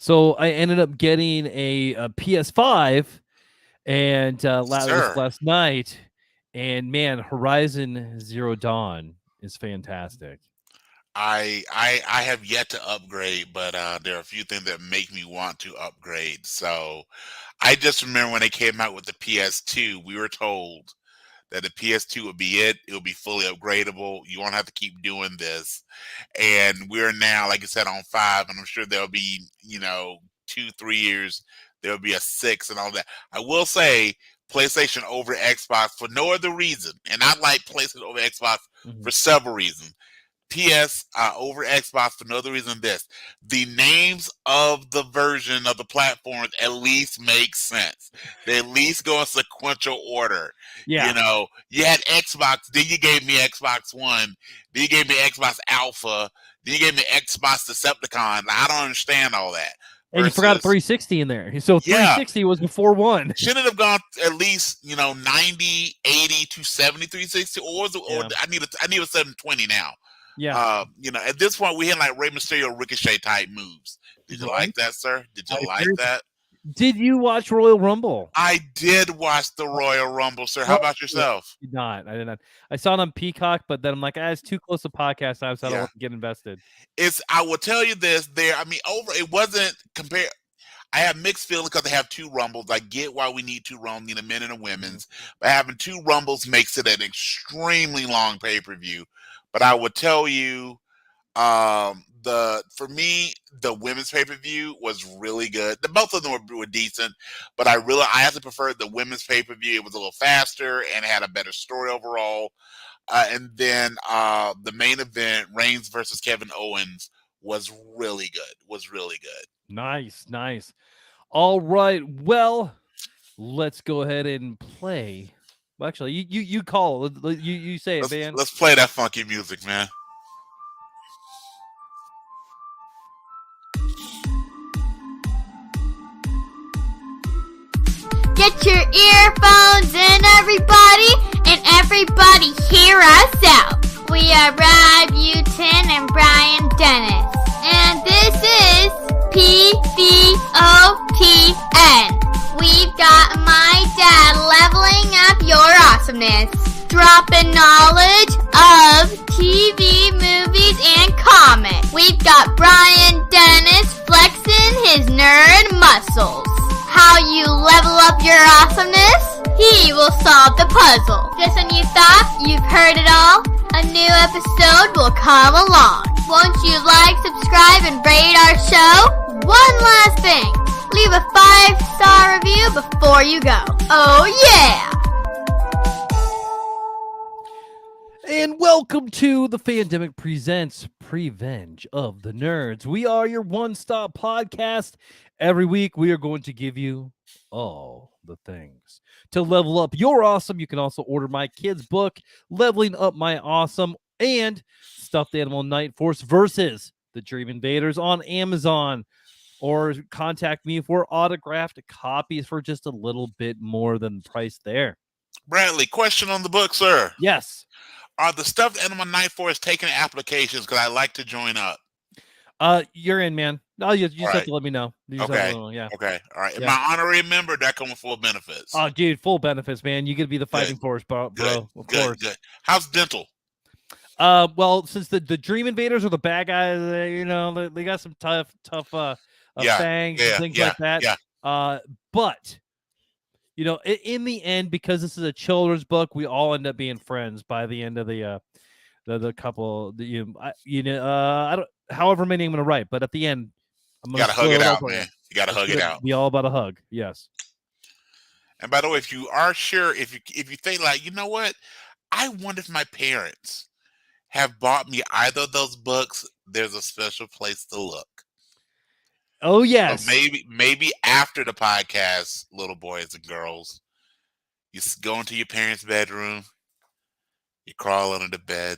So I ended up getting a PS5 and Sir. last night, and man, Horizon Zero Dawn is fantastic. I have yet to upgrade, but there are a few things that make me want to upgrade. So I just remember when they came out with the PS2, we were told that the PS2 would be it. It will be fully upgradable. You won't have to keep doing this. And we're now, like I said, on five, and I'm sure there'll be, 2, 3 years, there'll be a six and all that. I will say PlayStation over Xbox for no other reason, and I like PlayStation over Xbox Mhm. for several reasons. PS over Xbox for no other reason than this. The names of the version of the platforms at least make sense. They at least go in sequential order. Yeah, You had Xbox, then you gave me Xbox One, then you gave me Xbox Alpha, then you gave me Xbox Decepticon. I don't understand all that. and you forgot a Versus, 360 in there. So yeah, 360 was before one. shouldn't have gone at least 90, 80 to 70, 360, or Yeah, I need a 720 now. yeah, At this point, we had like Rey Mysterio Ricochet type moves. Did you like right. that, sir? Did I you like agree. that? Did you watch Royal Rumble? I did watch the Royal Rumble, sir. How Oh, about yeah. yourself? Did not. I did not. I saw it on Peacock, but then I'm like, it's too close to podcast time, so I don't Yeah, want to get invested. I will tell you this. It wasn't compared. I have mixed feelings because they have two rumbles. I get why we need two rumbles, need a men and a Mhm. women's, but having two rumbles makes it an extremely long pay per view. But I would tell you, the for me, the women's pay per view was really good. Both of them were decent, but I actually preferred the women's pay per view. It was a little faster and had a better story overall. And then the main event, Reigns versus Kevin Owens, was really good. Was really good. Nice, nice. All right. Well, let's go ahead and play. Well, actually, you call. You say it, Let's man. let's play that funky music, man. Get your earphones in, everybody, and everybody hear us out. We are Brad Butin and Brian Dennis, and this is pt2. We've got my dad leveling up your awesomeness, dropping knowledge of TV, movies, and comics. We've got Brian Dennis flexing his nerd muscles. How you level up your awesomeness? He will solve the puzzle. Just when you thought you've heard it all, a new episode will come along. Won't you like, subscribe, and rate our show? One last thing. Leave a 5-star review before you go. Oh yeah! And welcome to the Fandemic Presents Prevenge of the Nerds. We are your one-stop podcast. Every week, we are going to give you all the things to level up your awesome. You can also order my kids' book, Leveling Up My Awesome, and Stuffed Animal Night Force versus the Dream Invaders on Amazon. Or contact me for autographed copies for just a little bit more than the price there. Bradley, question on the book, sir. Yes. Are the Stuffed Animal Night Force taking applications? Because I'd like to join up. You're in, man. No, you just have Right. to let me know. You just have to Okay. let me know, yeah. Okay. All right. Am Yeah. I honorary member? That come with full benefits. Oh, dude, full benefits, man. You get to be the fighting force, bro. Good. Of Good. course. Good. How's dental? Well, since the Dream Invaders are the bad guys, they got some tough Yeah. fangs and Yeah. things Yeah. like that. Yeah. But in the end, because this is a children's book, we all end up being friends by the end of the couple. I don't, however many I'm gonna write, but at the end, I'm You gonna gotta hug split it it up. out, man. You gotta hug it It's out. gonna be all about a hug. Yes. And by the way, if you are sure, if you think like, you know what, I wonder if my parents have bought me either of those books, there's a special place to look. Oh So yes. maybe after the podcast, little boys and girls, you go into your parents' bedroom, you crawl under the bed,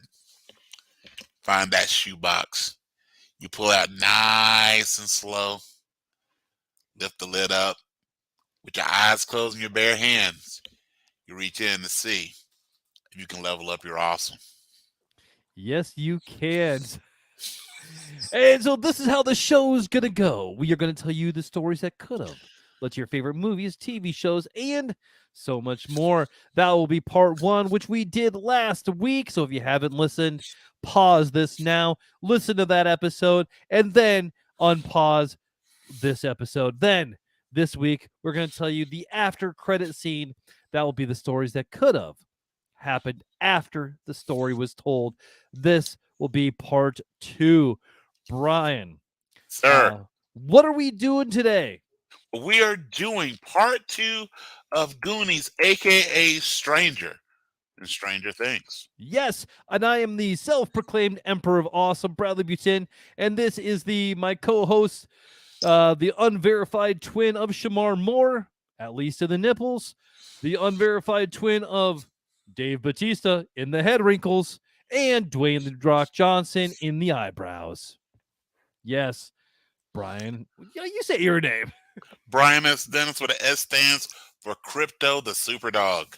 find that shoebox, you pull out nice and slow, lift the lid up with your eyes closed and your bare hands. You reach in to see if you can level up your awesome. Yes, you can. And so this is how the show's gonna go. We are gonna tell you the stories that could have led to your favorite movies, TV shows, and so much more. That will be part one, which we did last week. So if you haven't listened, pause this now, listen to that episode, and then unpause this episode. Then this week, we're gonna tell you the after credit scene. That will be the stories that could have happened after the story was told. This will be part two. Brian, Sir, what are we doing today? we are doing part 2 of Goonies, aka Stranger and Stranger Things. Yes, and I am the self-proclaimed Emperor of Awesome, Bradley Butin, and this is my co-host, the unverified twin of Shamar Moore, at least in the nipples, the unverified twin of Dave Batista in the head wrinkles, and Dwayne the Rock Johnson in the eyebrows. Yes, Brian, you say your name. Brian S. Dennis with an S stands for Crypto the Superdog.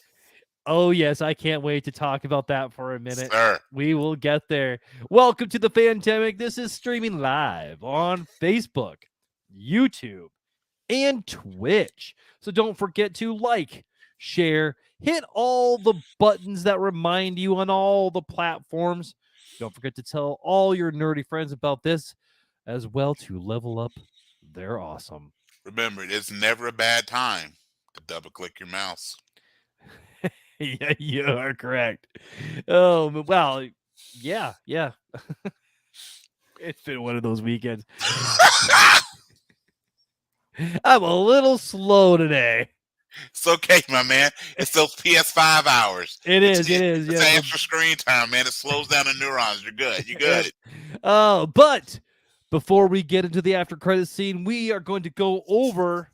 Oh, yes, I can't wait to talk about that for a minute. Sir, We will get there. Welcome to the Fandemic. This is streaming live on Facebook, YouTube, and Twitch. So don't forget to like, share, hit all the buttons that remind you on all the platforms. Don't forget to tell all your nerdy friends about this as well to level up their awesome. remember, it's never a bad time to double click your mouse. Yeah, you are correct. Oh, well, yeah. It's been one of those weekends. I'm a little slow today. It's okay, my man. It's those PS5 hours. It is. It's Yeah, extra screen time, man. It slows down the neurons. You're good. You're good. But before we get into the after credit scene, we are going to go over.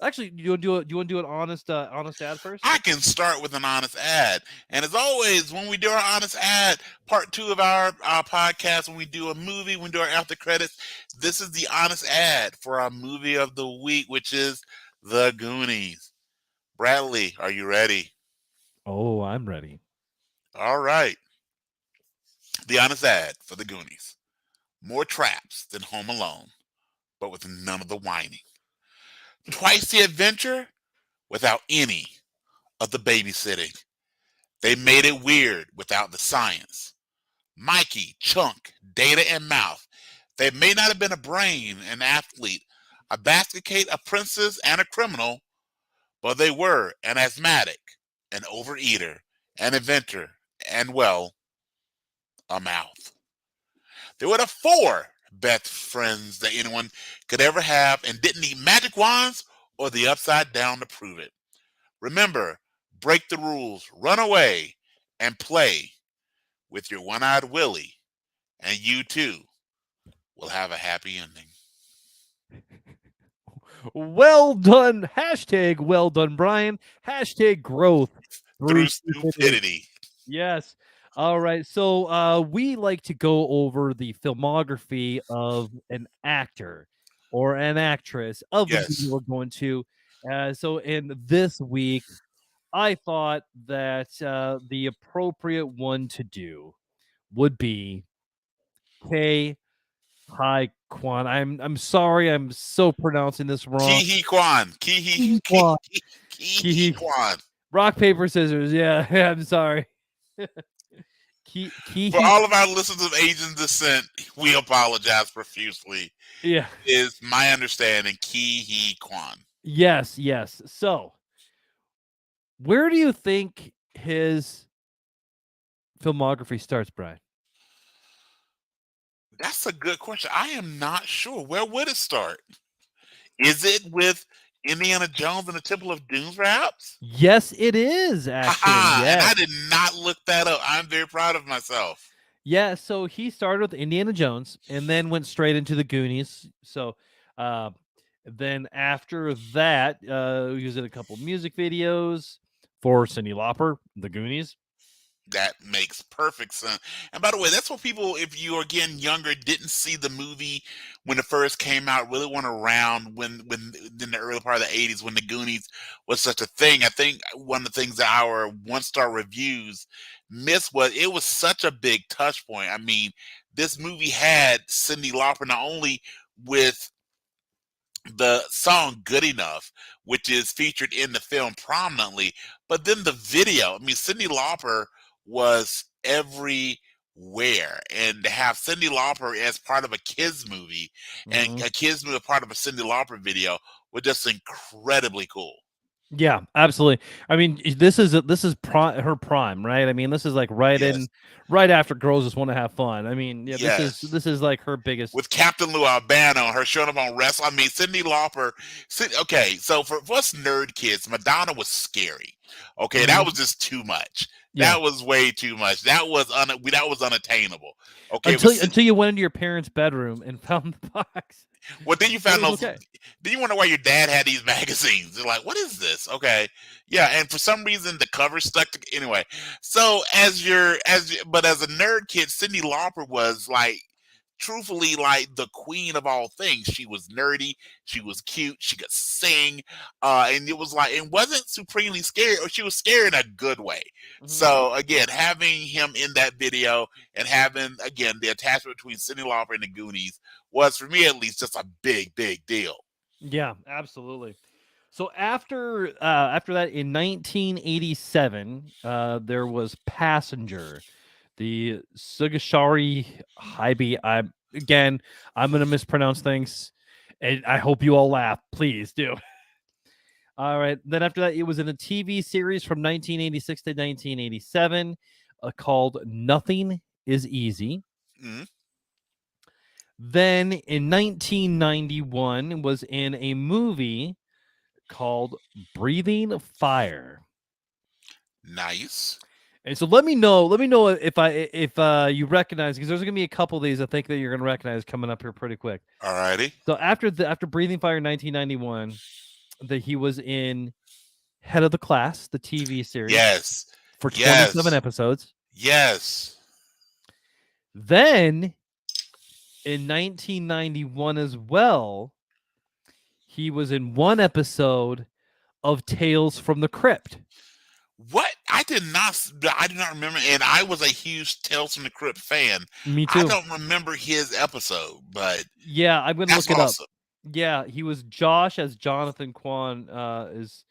Actually, do you want to do an honest ad first? I can start with an honest ad. And as always, when we do our honest ad, part 2 of our podcast, when we do a movie, when we do our after credits, this is the honest ad for our movie of the week, which is The Goonies. Bradley, are you ready? Oh, I'm ready. All right. The honest ad for The Goonies. More traps than Home Alone, but with none of the whining. Twice the adventure without any of the babysitting. They made it weird without the science. Mikey, Chunk, Data, and Mouth. They may not have been a brain, an athlete, a basket case, a princess, and a criminal, but they were an asthmatic, an overeater, an inventor, and, well, a mouth. They were the 4 best friends that anyone could ever have and didn't need magic wands or the upside down to prove it. Remember, break the rules, run away, and play with your one-eyed Willie, and you too will have a happy ending. Well done. Hashtag well done, Brian. Hashtag growth Through stupidity. Yes. All right. So we like to go over the filmography of an actor or an actress of the Yes. movie we're going to. So in this week, I thought that the appropriate one to do would be K. Hi Kwan. I'm sorry. I'm so pronouncing this wrong. Ki-hee Kwan. Ki-hee Kwan. Ki-hee Kwan. Rock, paper, scissors. Yeah, I'm sorry. For all of our listeners of Asian descent, we apologize profusely. Yeah. Is my understanding Ki-hee Kwan. Yes. So, where do you think his filmography starts, Brian? That's a good question. I am not sure. Where would it start? Is it with Indiana Jones and the Temple of Doom, perhaps? Yes, it is, actually. And I did not look that up. I'm very proud of myself. Yeah, so he started with Indiana Jones and then went straight into the Goonies. So then after that, he was in a couple music videos for Cyndi Lauper, the Goonies. That makes perfect sense. And by the way, that's what people, if you are again younger, didn't see the movie when it first came out, really weren't around when in the early part of the 80s when the Goonies was such a thing. I think one of the things that our 1-star reviews missed was it was such a big touch point. I mean, this movie had Cyndi Lauper not only with the song Good Enough, which is featured in the film prominently, but then the video. I mean, Cyndi Lauper was everywhere. And to have Cyndi Lauper as part of a kids movie and Mhm. a kids movie part of a Cyndi Lauper video was just incredibly cool. Yeah, absolutely. I mean, this is her prime, right? I mean, this is like Yes. right after Girls Just Want to Have Fun. I mean, yeah, Yes. this is like her biggest. With Captain Lou Albano, her showing up on Wrestle. I mean, Cyndi Lauper. Okay, so for us nerd kids, Madonna was scary. Okay, that Mhm. was just too much. Yeah, That was way too much. That was unattainable. Okay, but until you went into your parents' bedroom and found the box, well, then you then it found was those. okay. Then you wonder why your dad had these magazines. They're like, what is this? Okay, yeah, and for some reason the cover stuck. Anyway, so but as a nerd kid, Cyndi Lauper was like, truthfully, like the queen of all things. She was nerdy, she was cute, she could sing, and it was like it wasn't supremely scary, or she was scary in a good way. Mhm. So again, having him in that video and having again the attachment between Cyndi Lauper and the Goonies was, for me at least, just a big deal. Yeah, absolutely. So after that in 1987, there was Passenger, the Sugashari Hybe. I'm gonna mispronounce things, and I hope you all laugh. Please do. All right. Then after that, it was in a TV series from 1986 to 1987 called Nothing Is Easy. Mhm. Then in 1991 was in a movie called Breathing Fire. Nice. And so let me know if you recognize, because there's gonna be a couple of these I think that you're gonna recognize coming up here pretty quick. Alrighty. So after Breathing Fire 1991, that he was in Head of the Class, the TV series, Yes. for 27 Yes. episodes. Yes. Then in 1991 as well, he was in one episode of Tales from the Crypt. What? I did not remember, and I was a huge Tales from the Crypt fan. Me I too. don't remember his episode, but Yeah, I'm gonna that's look it up. awesome. Yeah, he was Josh as Jonathan Kwan. Is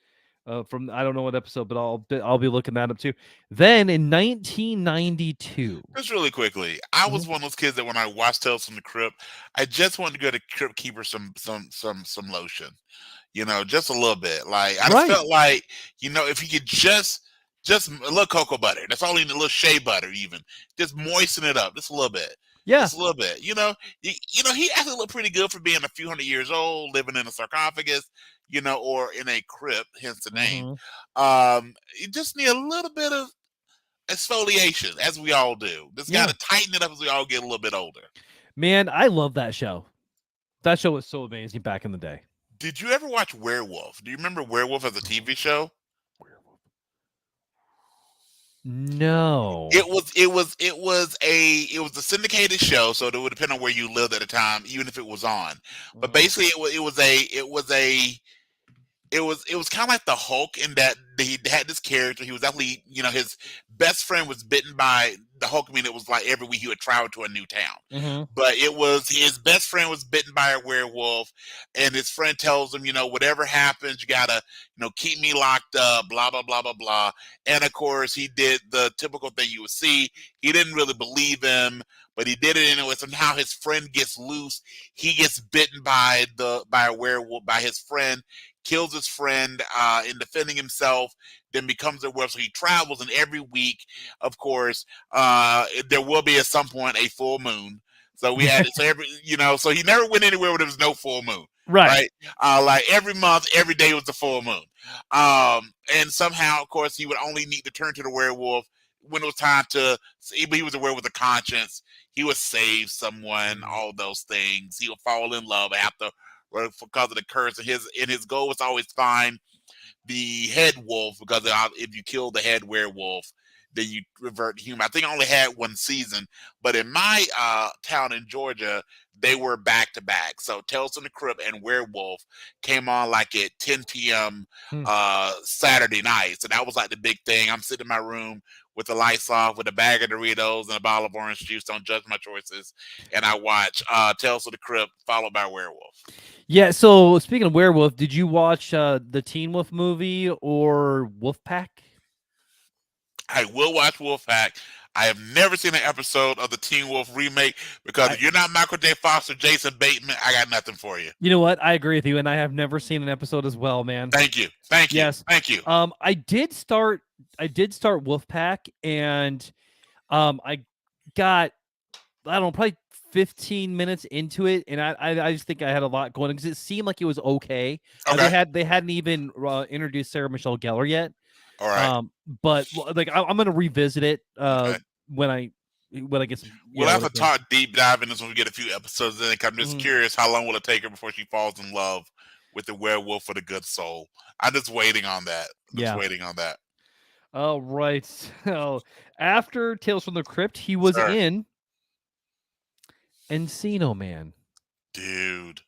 from I don't know what episode, but I'll be looking that up too. Then in 1992. Just really quickly, I was Mhm. one of those kids that when I watched Tales from the Crypt, I just wanted to go to Crypt Keeper some lotion. Just a little bit. Like I just Right. felt like, if you could just a little cocoa butter. That's all you need, a little shea butter, even just moisten it up just a little bit, Yeah. just a little bit. He actually looked pretty good for being a few hundred years old, living in a sarcophagus, or in a crypt, hence the name. Hmm. You just need a little bit of exfoliation, as we all do. Just got Yeah. to tighten it up as we all get a little bit older. Man, I love that show. That show was so amazing back in the day. Did you ever watch Werewolf? Do you remember Werewolf as a TV show? No. It was a syndicated show, so it would depend on where you lived at the time, even if it was on. But Mhm. basically, it was kind of like the Hulk in that he had this character. He was actually, his best friend was bitten by the Hulk. I mean, it was like every week he would travel to a new town. Mhm. But it was his best friend was bitten by a werewolf, and his friend tells him, whatever happens, you gotta, keep me locked up, blah blah blah blah blah. And of course, he did the typical thing you would see. He didn't really believe him, but he did it anyway. Somehow his friend gets loose. He gets bitten by a werewolf, by his friend, kills his friend in defending himself, then becomes a werewolf. So he travels, and every week, of course, there will be at some point a full moon. So we had so he never went anywhere where there was no full moon, Right. right? Like every month, every day was the full moon. And somehow, of course, he would only need to turn to the werewolf when it was time to. He was a werewolf with a conscience. He would save someone, Mhm. all those things. He would fall in love after, because of the curse. And his goal was always find the head wolf, because if you kill the head werewolf, then you revert to human. I think I only had one season, but in my town in Georgia, they were back to back. So Tales from the Crypt and Werewolf came on like at 10 p.m. Hmm. Saturday night. So that was like the big thing. I'm sitting in my room with the lights off, with a bag of Doritos and a bottle of orange juice. Don't judge my choices. And I watch Tales of the Crypt, followed by Werewolf. Yeah. So speaking of werewolf, did you watch the Teen Wolf movie or Wolfpack? I will watch Wolfpack. I have never seen an episode of the Teen Wolf remake because if you're not Michael J. Fox or Jason Bateman, I got nothing for you. You know what? I agree with you, and I have never seen an episode as well, man. Thank you. Thank you. Yes. Thank you. I did start Wolfpack, and I got, I don't know, probably 15 minutes into it, and I just think I had a lot going because it seemed like it was okay. Okay. They hadn't even introduced Sarah Michelle Gellar yet. All right. But like I'm gonna revisit it Okay. when I get some. We'll have to talk deep dive in this when we get a few episodes in. I'm just curious how long will it take her before she falls in love with the werewolf for the good soul. I'm just waiting on that. Waiting on that. All right. So after Tales from the Crypt, he was in Encino Man. Dude.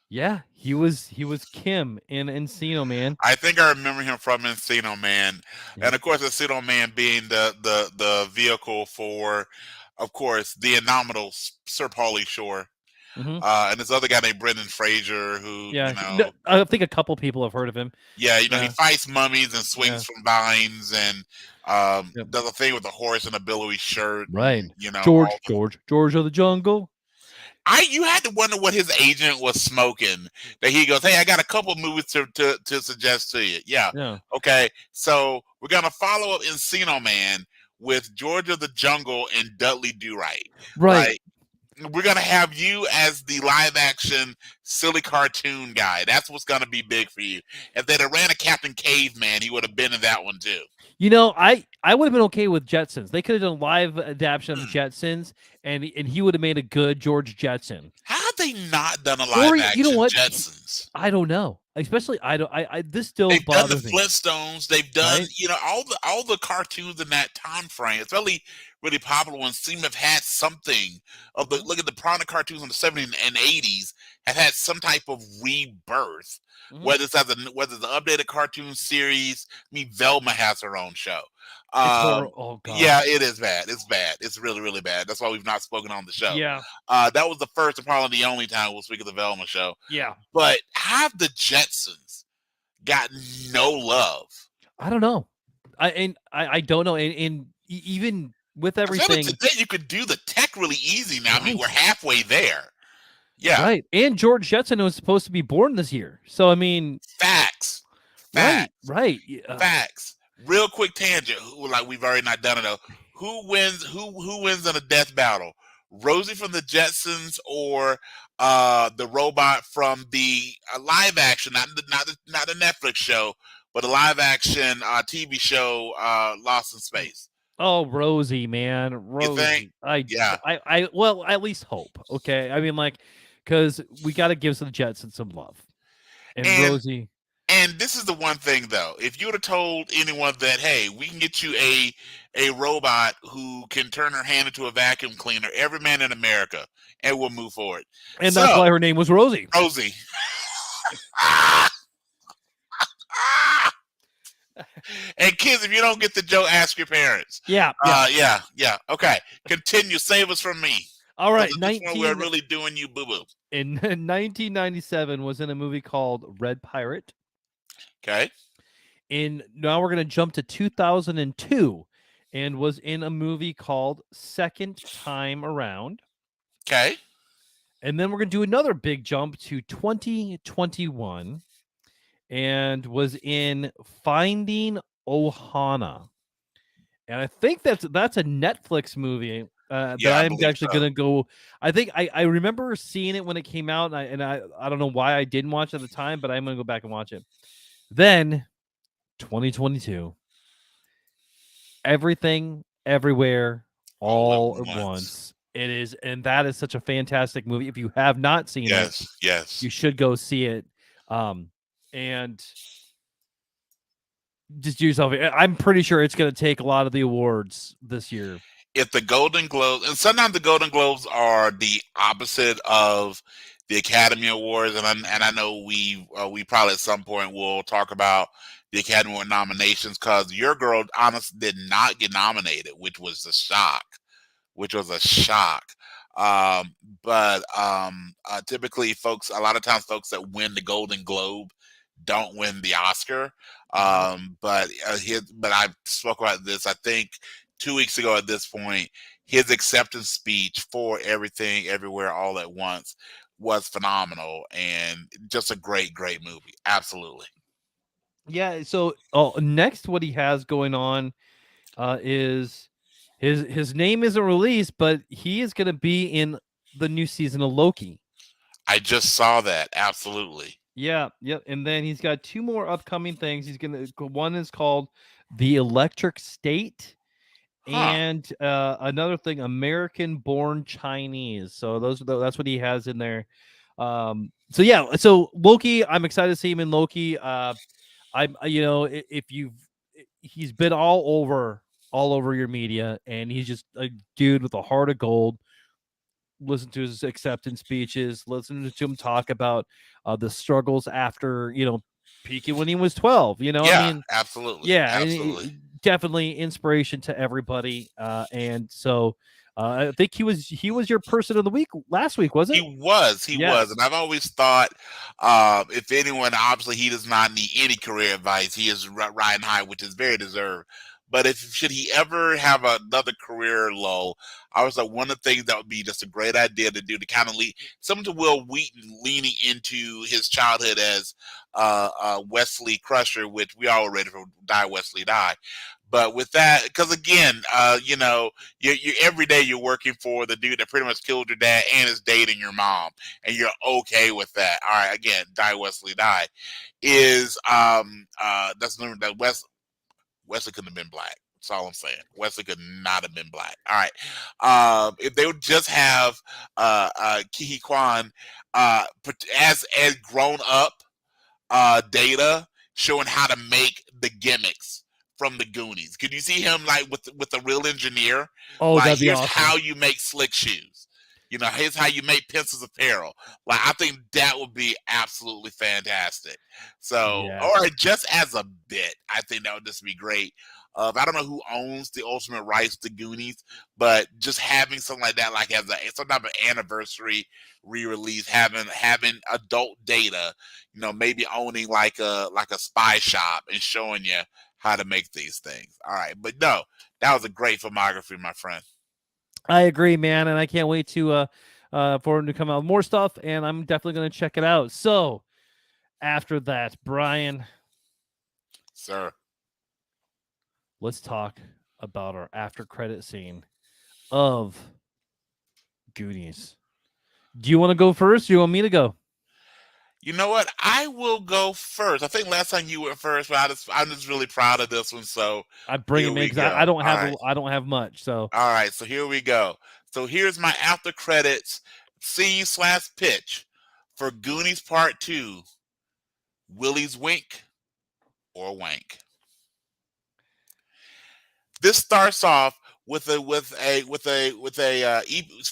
Yeah, he was Kim in Encino Man. I think I remember him from Encino Man, and of course, Encino Man being the vehicle for, of course, the innominable Sir Pauly Shore, and this other guy named Brendan Fraser, who I think a couple people have heard of him. Yeah, he fights mummies and swings from vines and does a thing with a horse and a billowy shirt. Right. And, George of the Jungle. You had to wonder what his agent was smoking. That he goes, "Hey, I got a couple movies to suggest to you." Yeah. Okay. So we're gonna follow up Encino Man with George of the Jungle and Dudley Do Right. Right. We're gonna have you as the live action silly cartoon guy. That's what's gonna be big for you. If they'd have ran a Captain Caveman, he would have been in that one too. You know, I would have been okay with Jetsons. They could have done a live adaptation of Jetsons, and he would have made a good George Jetson. How have they not done a live action Jetsons? I don't know. Especially, this still they've bothers done the Flintstones. They've done all the cartoons in that time frame. It's really popular ones seem to have had something of the look at the prominent cartoons in the 70s and 80s have had some type of rebirth. Whether it's an updated cartoon series. I mean, Velma has her own show. Oh god. Yeah, it is bad. It's bad. It's really, really bad. That's why we've not spoken on the show. Yeah. That was the first and probably the only time we'll speak of the Velma show. Yeah. But have the Jetsons got no love? I don't know. I don't know. And even with everything today, you could do the tech really easy now. I mean, we're halfway there. Yeah. Right. And George Jetson was supposed to be born this year. So I mean, facts. Right. Facts. Real quick tangent. Like we've already not done it though. Who wins? Who wins in a death battle? Rosie from the Jetsons or the robot from the live action, not the Netflix show, but a live action TV show, Lost in Space. Oh, Rosie, man, Rosie. You think? I well, at least hope. Okay, I mean, like, because we got to give some Jetsons some love, and Rosie. And this is the one thing, though. If you would have told anyone that, hey, we can get you a robot who can turn her hand into a vacuum cleaner, every man in America, and we'll move forward. And that's why her name was Rosie. Rosie. And kids, if you don't get the joke, ask your parents. Yeah. Okay. Continue. Save us from me. All right. We're really doing you boo-boo. In 1997 was in a movie called Red Pirate. Okay. Now we're going to jump to 2002 and was in a movie called Second Time Around. Okay. And then we're going to do another big jump to 2021 and was in Finding Ohana. And I think that's a Netflix movie that I'm actually going to go. I think I remember seeing it when it came out, and I don't know why I didn't watch it at the time, but I'm going to go back and watch it. Then 2022, Everything, Everywhere, All at Once. It is, and that is such a fantastic movie. If you have not seen it, you should go see it. And just do yourself. I'm pretty sure it's going to take a lot of the awards this year. If the Golden Globes, and sometimes the Golden Globes are the opposite of the Academy Awards, and I know we probably at some point will talk about the Academy Award nominations because your girl honestly did not get nominated, which was a shock. Which was a shock. Um, but typically, a lot of times, folks that win the Golden Globe don't win the Oscar. Mhm. But I spoke about this. I think 2 weeks ago at this point, his acceptance speech for Everything, Everywhere, All at Once was phenomenal and just a great, great movie. Absolutely. Yeah. So, next, what he has going on is his name isn't released, but he is going to be in the new season of Loki. I just saw that. Absolutely. Yeah, yep. And then he's got two more upcoming things. He's gonna one is called The Electric State, Huh. and another thing, American Born Chinese. So that's what he has in there. So yeah, so Loki, I'm excited to see him in Loki. I'm if you've he's been all over your media, and he's just a dude with a heart of gold. Listen to his acceptance speeches, listen to him talk about the struggles after, peaking when he was 12. I Yeah, mean, absolutely. yeah, and Absolutely. definitely inspiration to everybody. And so I think he was your person of the week last week, was it? He was, and Yes. I've always thought, if anyone, obviously, he does not need any career advice. He is riding high, which is very deserved. But if should he ever have another career lull, I was like, one of the things that would be just a great idea to do to kind of lead, similar to Will Wheaton leaning into his childhood as Wesley Crusher, which we all ready for Die Wesley Die. But with that, because again, you every day you're working for the dude that pretty much killed your dad and is dating your mom, and you're okay with that. All right, again, Die Wesley Die is that's that Wesley couldn't have been black. That's all I'm saying. Wesley could not have been black. All right. If they would just have Kihi Kwan as grown up data showing how to make the gimmicks from the Goonies. Could you see him like with a real engineer? Oh, Like, that'd be here's awesome. how you make slick shoes. Here's how you make pencils apparel. Like, I think that would be absolutely fantastic. So, Yeah. or just as a bit, I think that would just be great. I don't know who owns the ultimate rights to Goonies, but just having something like that, like as some type of anniversary re-release, having adult data, maybe owning like a spy shop and showing you how to make these things. All right, but no, that was a great filmography, my friend. I agree, man, and I can't wait to for him to come out with more stuff, and I'm definitely going to check it out. So, after that, Brian, Sir. let's talk about our after credit scene of Goonies. Do you want to go first? Or do you want me to go? You know what? I will go first. I think last time you went first, but I'm just really proud of this one. So I bring here him in we because I go. don't have I don't have much. So All right. So here we go. So here's my after credits scene/pitch for Goonies Part Two. Willie's Wink or Wank. This starts off with a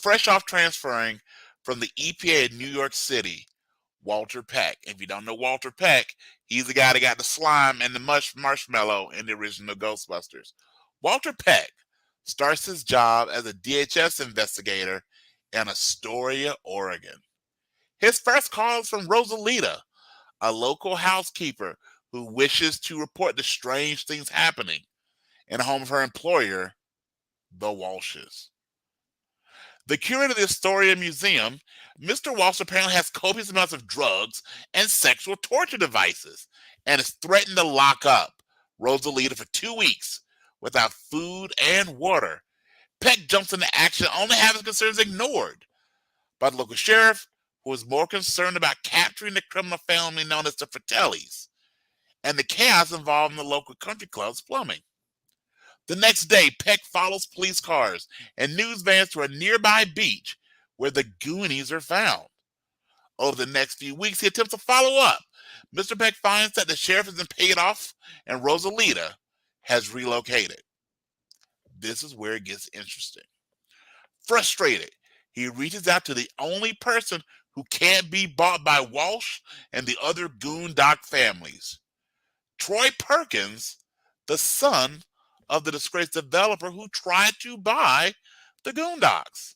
fresh off transferring from the EPA in New York City, Walter Peck. If you don't know Walter Peck, he's the guy that got the slime and the marshmallow in the original Ghostbusters. Walter Peck starts his job as a DHS investigator in Astoria, Oregon. His first call is from Rosalita, a local housekeeper who wishes to report the strange things happening in the home of her employer, the Walshes. The curator of the Astoria Museum, Mr. Walsh apparently has copious amounts of drugs and sexual torture devices and is threatened to lock up Rosalita for 2 weeks without food and water. Peck jumps into action only to have his concerns ignored by the local sheriff, who is more concerned about capturing the criminal family known as the Fratellis and the chaos involved in the local country club's plumbing. The next day, Peck follows police cars and news vans to a nearby beach where the Goonies are found. Over the next few weeks, he attempts to follow up. Mr. Peck finds that the sheriff has been paid off and Rosalita has relocated. This is where it gets interesting. Frustrated, he reaches out to the only person who can't be bought by Walsh and the other Goondock families. Troy Perkins, the son of the disgraced developer who tried to buy the Goondocks.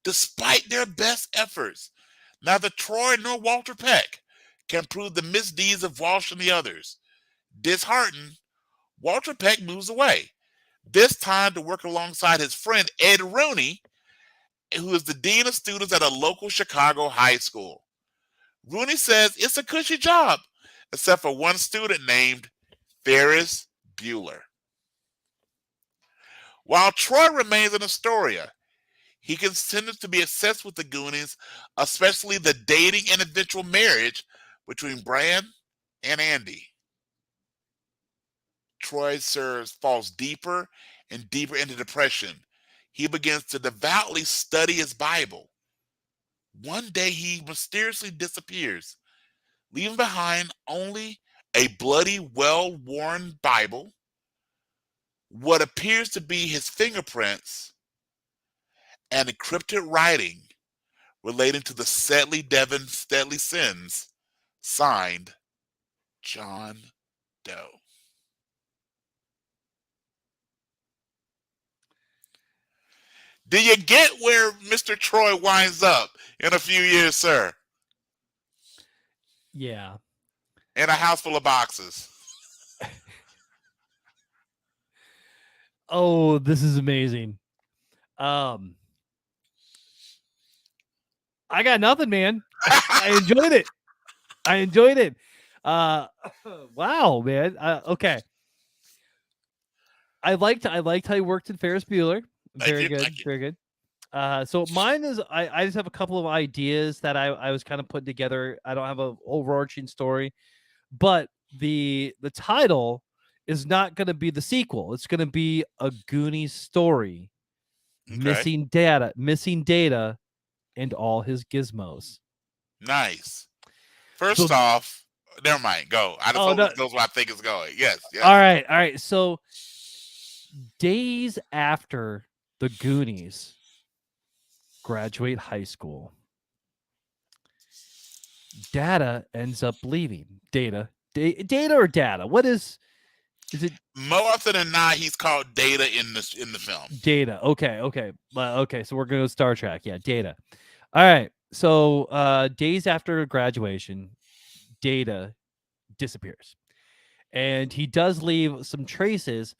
Despite their best efforts, neither Troy nor Walter Peck can prove the misdeeds of Walsh and the others. Disheartened, Walter Peck moves away, this time to work alongside his friend Ed Rooney, who is the dean of students at a local Chicago high school. Rooney says it's a cushy job, except for one student named Ferris Bueller. While Troy remains in Astoria, he continues to be obsessed with the Goonies, especially the dating and eventual marriage between Brian and Andy. Troy falls deeper and deeper into depression. He begins to devoutly study his Bible. One day he mysteriously disappears, leaving behind only a bloody, well-worn Bible, what appears to be his fingerprints, and encrypted writing relating to the Sedley sins, signed John Doe. Do you get where Mr. Troy winds up in a few years, sir? Yeah. In a house full of boxes. Oh, this is amazing. I got nothing, man. I enjoyed it. Wow, man. Okay. I liked how he worked in Ferris Bueller. Very good. Very good. So mine is I just have a couple of ideas that I was kind of putting together. I don't have an overarching story, but the title is not going to be the sequel. It's going to be a Goonies story. Okay. Missing data and all his gizmos. Nice. First off, never mind. Go. I just hope this goes where I think it's going. Yes. All right. So days after the Goonies graduate high school, Data ends up leaving. Data or Data? What is it? More often than not, he's called Data in the film. Data. Okay. So we're gonna go Star Trek. Yeah, Data. All right. So days after graduation, Data disappears, and he does leave some traces,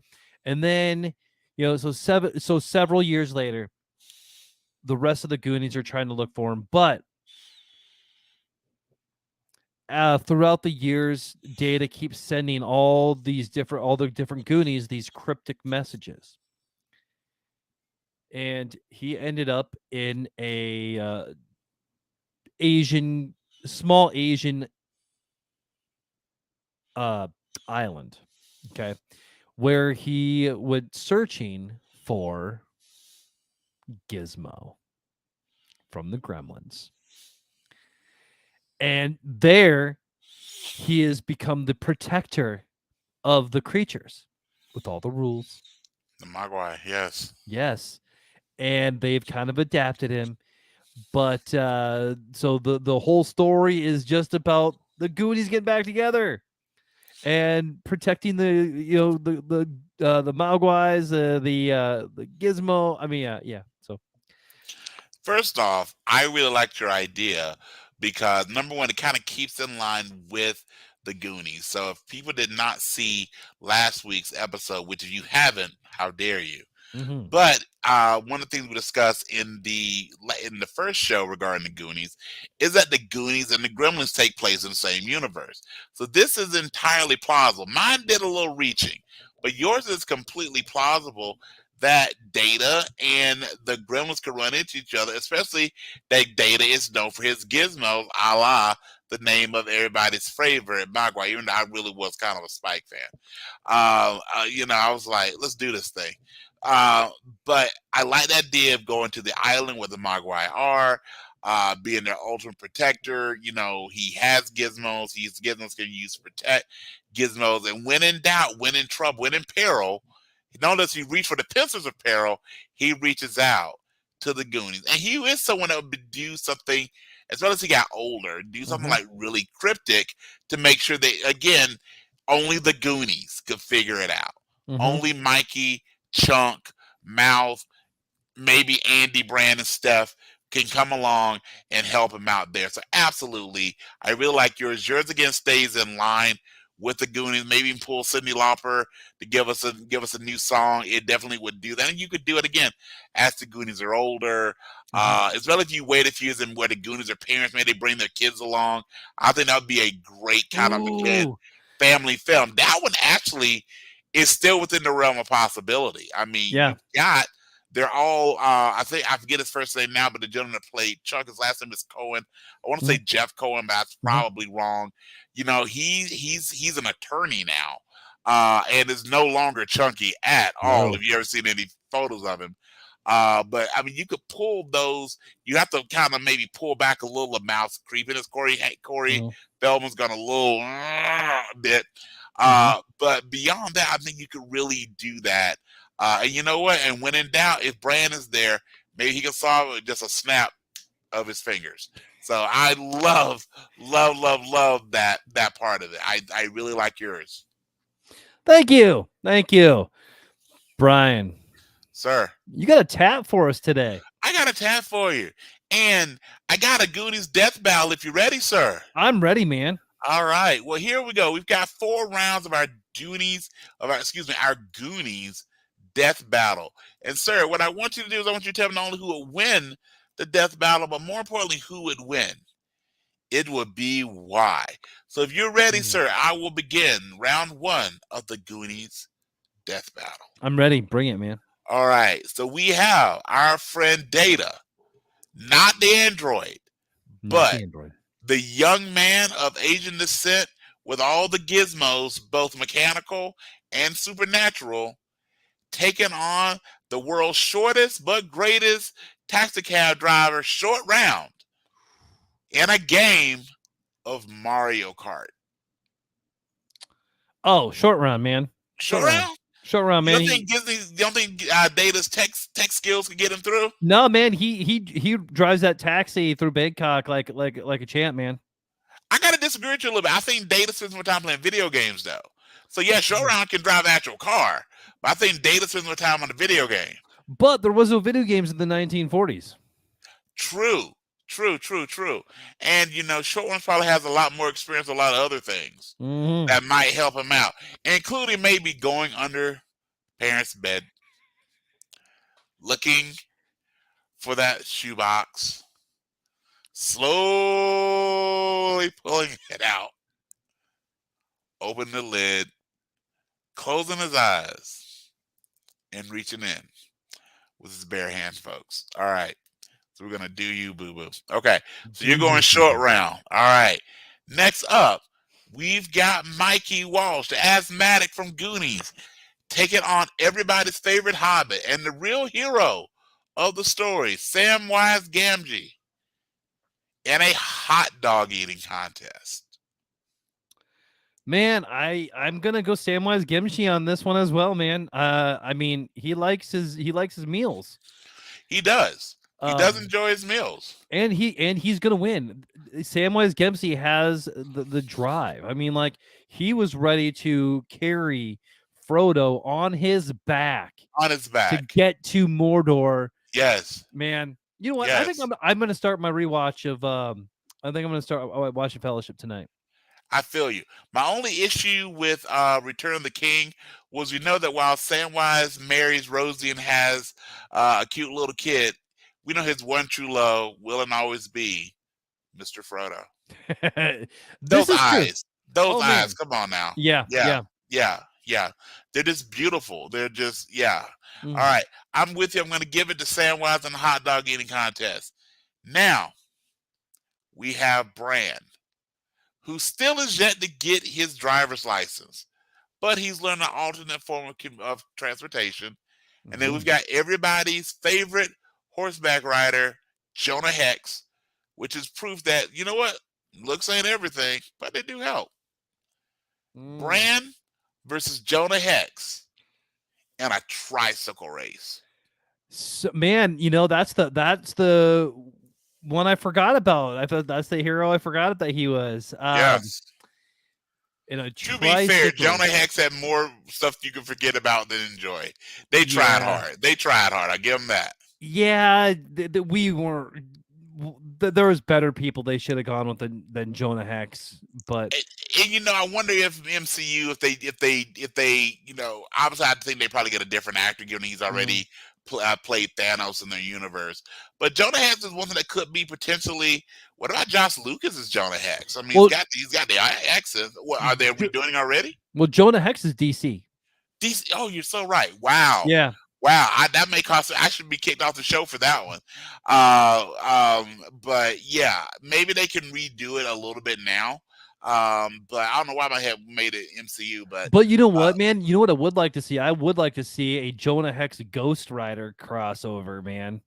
and then several years later, the rest of the Goonies are trying to look for him, but throughout the years, Data keeps sending all the different Goonies these cryptic messages, and he ended up in a small Asian island, okay, where he went searching for Gizmo from the Gremlins. And there he has become the protector of the creatures with all the rules. The Mogwai, yes. Yes. And they've kind of adapted him. But so the whole story is just about the Goonies getting back together and protecting the Mogwais, the Gizmo. I mean, yeah. So first off, I really liked your idea because number one, it kind of keeps in line with the Goonies. So if people did not see last week's episode, which if you haven't, how dare you? Mm-hmm. But one of the things we discussed in the first show regarding the Goonies is that the Goonies and the Gremlins take place in the same universe. So this is entirely plausible. Mine did a little reaching, but yours is completely plausible that Data and the Gremlins could run into each other, especially that Data is known for his gizmos, a la the name of everybody's favorite Mogwai, even though I really was kind of a Spike fan. I was like, let's do this thing. But I like that idea of going to the island where the Mogwai are, being their ultimate protector. He has gizmos. Gizmos can use to protect gizmos. And when in doubt, when in trouble, when in peril, not does he reach for the pincers of peril, he reaches out to the Goonies. And he is someone that would do something as well as he got older, do something Mhm. like really cryptic to make sure that, again, only the Goonies could figure it out. Mhm. Only Mikey, Chunk, Mouth, maybe Andy, Brand, and Steph can come along and help him out there. So absolutely, I really like yours. Yours again stays in line with the Goonies. Maybe even pull Cyndi Lauper to give us a new song. It definitely would do that, and you could do it again as the Goonies are older. Mhm. As well, if you wait a few years and where the Goonies are parents, maybe they bring their kids along. I think that would be a great kind of again Ooh. family film. That one actually is still within the realm of possibility. I mean, Yeah. you've got they're all I think I forget his first name now, but the gentleman that played Chuck, his last name is Cohen. I want to say Mhm. Jeff Cohen, but that's Mhm. probably wrong. He's an attorney now. And is no longer chunky at all. No. If you ever seen any photos of him. But I mean, you could pull those. You have to kind of maybe pull back a little of Mouse creeping as Corey Mhm. Feldman's got a little bit. Mhm. But beyond that, I think you could really do that. And you know what? And when in doubt, if Brand is there, maybe he can solve it with just a snap of his fingers. So I love that part of it. I really like yours, Thank you. Thank you, Brian. sir. You got a tap for us today. I got a tab for you, and I got a Goonies death battle. If you're ready, sir. I'm ready, man. All right. Well, here we go. We've got 4 rounds of our our Goonies death battle. And sir, what I want you to do is I want you to tell me not only who would win the death battle, but more importantly, who would win. It would be why. So if you're ready, Mm. sir, I will begin round 1 of the Goonies death battle. I'm ready. Bring it, man. All right. So we have our friend Data, not the android, Not but the Android. the young man of Asian descent with all the gizmos, both mechanical and supernatural, taking on the world's shortest but greatest taxicab driver short round in a game of Mario Kart. Oh, short round, man. Short Short round. round? Short round, You man. don't think Data's tech skills can get him through? No, man. He drives that taxi through Bangkok like a champ, man. I gotta disagree with you a little bit. I think Data spends more time playing video games though. So yeah, short round can drive an actual car, but I think Data spends more time on the video game. But there was no video games in the 1940s. True, true. And short ones probably has a lot more experience, with a lot of other things Mm-hmm. that might help him out, including maybe going under parents' bed, looking for that shoebox, slowly pulling it out, opening the lid, closing his eyes, and reaching in with his bare hands, folks. All right. So we're gonna do you, boo boo. Okay. So Do you're going you, short boo-boo. round. All right. Next up, we've got Mikey Walsh, the asthmatic from Goonies, taking on everybody's favorite Hobbit and the real hero of the story, Samwise Gamgee, in a hot dog eating contest. Man, I'm gonna go Samwise Gamgee on this one as well, man. I mean, he likes his meals. He does. He does Um, enjoy his meals. and he's gonna win. Samwise Gamgee has the drive. I mean, like he was ready to carry Frodo on his back On his to back. get to Mordor. Yes. Man, you know what? I think Yes. I'm gonna start my rewatch of I think I'm gonna start watching Fellowship tonight. I feel you. My only issue with Return of the King was we know that while Samwise marries Rosie and has a cute little kid, we know his one true love will and always be Mr. Frodo. This Those is true. eyes, those Oh eyes. man. Come on now. Yeah, Yeah, yeah. yeah. They're just beautiful. They're just yeah. All Mhm. right, I'm with you. I'm going to give it to Samwise in the hot dog eating contest. Now we have Bran, who still is yet to get his driver's license, but he's learned an alternate form of transportation. And then we've Mhm. got everybody's favorite horseback rider, Jonah Hex, which is proof that, you know what? Looks ain't everything, but they do help. Mm. Bran versus Jonah Hex in a tricycle race. So, man, you know that's the one I forgot about. I thought that's the hero I forgot that he was. Yes. In a To be fair, tricycle. Jonah Hex had more stuff you can forget about than enjoy. They tried Yeah. hard. They tried hard. I give them that. Yeah, we weren't. There was better people they should have gone with than Jonah Hex, but And you know, I wonder if MCU, if they, you know, obviously I think they probably get a different actor given he's mm, already played Thanos in their universe. But Jonah Hex is one that could be potentially. What about Josh Lucas as Jonah Hex? I mean, well, he's got the accent. What are they Jo- redoing already? Jonah Hex is DC. DC, oh, you're so right. Wow. Yeah, Wow, that may cost. I should be kicked off the show for that one. But yeah, maybe they can redo it a little bit now. But I don't know why my head made it MCU. But but you know uh, what, man? You know what I would like to see? I would like to see a Jonah Hex Ghost Rider crossover, man.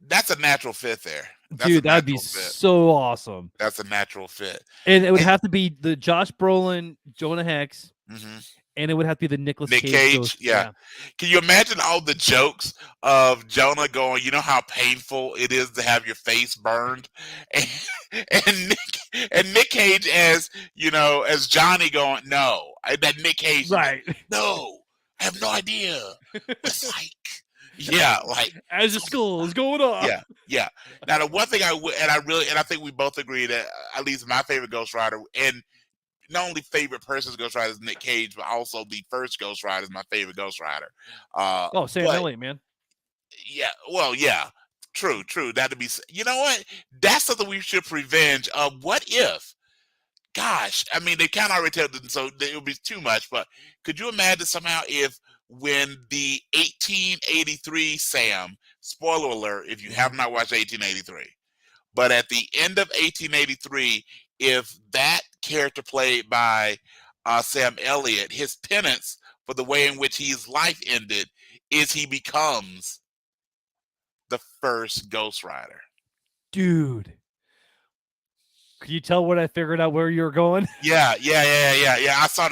that's a natural fit there. That's a Dude, that'd be natural fit. so awesome. That's a natural fit. And it would And have to be the Josh Brolin Jonah Hex, mhm. and it would have to be the Nicolas Nick Cage Cage, Ghost. yeah. Can you imagine all the jokes of Jonah going, you know how painful it is to have your face burned? And, and Nick Cage as, you know, as Johnny going, no. That Nick Cage, Right. no, I have no idea. It's like, yeah, like, As the skull is going off. yeah, yeah. Now, the one thing and I think we both agree that at least my favorite Ghost Rider, and not only favorite person's Ghost Rider is Nick Cage, but also the first Ghost Rider is my favorite Ghost Rider. Oh, Sam But Elliott, man. yeah, well, yeah, true. That'd be. You know what? That's something we should prevent. What if? Gosh, I mean, they can't already tell them, so it would be too much. But could you imagine somehow if when the 1883 Sam, spoiler alert, if you have Mhm. not watched 1883, but at the end of 1883, if that character played by Sam Elliott, his penance for the way in which his life ended is he becomes the first Ghost Rider. Dude. Can you tell what I figured out where you were going? Yeah. I saw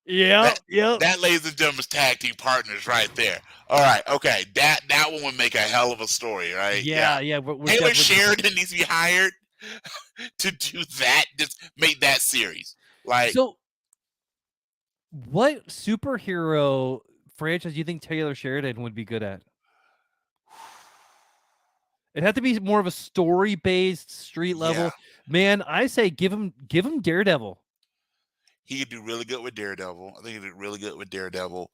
Yep, that. yep. That, ladies and gentlemen, is tag team partners right there. All right, okay. That one would make a hell of a story, right? Yeah. Yeah, we're Taylor definitely Sheridan needs to be hired to do that. Just make that series. Like, So, what superhero franchise do you think Taylor Sheridan would be good at? It had to be more of a story-based, street yeah. level. Man, I say give him Daredevil. He could do really good with Daredevil. I think he did really good with Daredevil.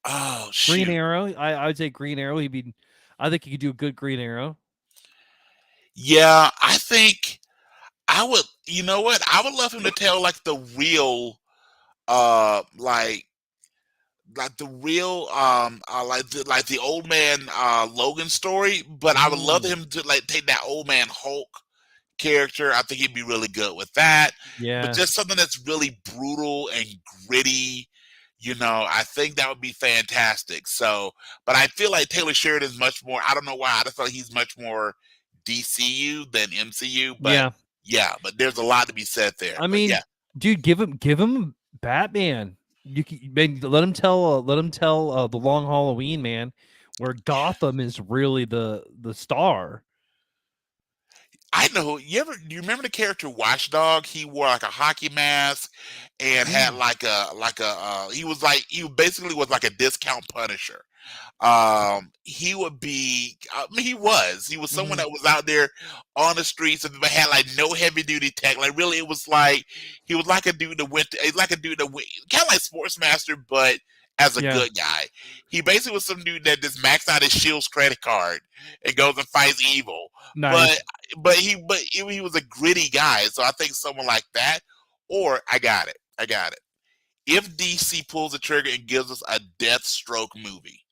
Oh Green shoot. Arrow. I would say Green Arrow. I think he could do a good Green Arrow. Yeah, I think I would. You know what? I would love him to tell like the real, uh, like like the real, like the old man Logan story. But I would love Mm, him to like take that old man Hulk character. I think he'd be really good with that. But yeah. just something that's really brutal and gritty. You know, I think that would be fantastic. So, but I feel like Taylor Sheridan is much more. I don't know why. I just feel like he's much more DCU than MCU. But Yeah. yeah, but there's a lot to be said there. I But mean, yeah, dude, give him Batman. You can man, let him tell the Long Halloween, man, where Gotham is really the star. I know. Do you remember the character Watchdog? He wore like a hockey mask and had Mm, he basically was like a discount Punisher. He would be. I mean, he was someone mhm. that was out there on the streets and had like no heavy duty tech. Like really, it was like he was like a dude that went. Like a dude that went, kind of like Sportsmaster, but as a Yeah, good guy. He basically was some dude that just maxed out his Shields credit card and goes and fights evil. But nice. he was a gritty guy. So I think someone like that. Or I got it. If DC pulls the trigger and gives us a Deathstroke movie,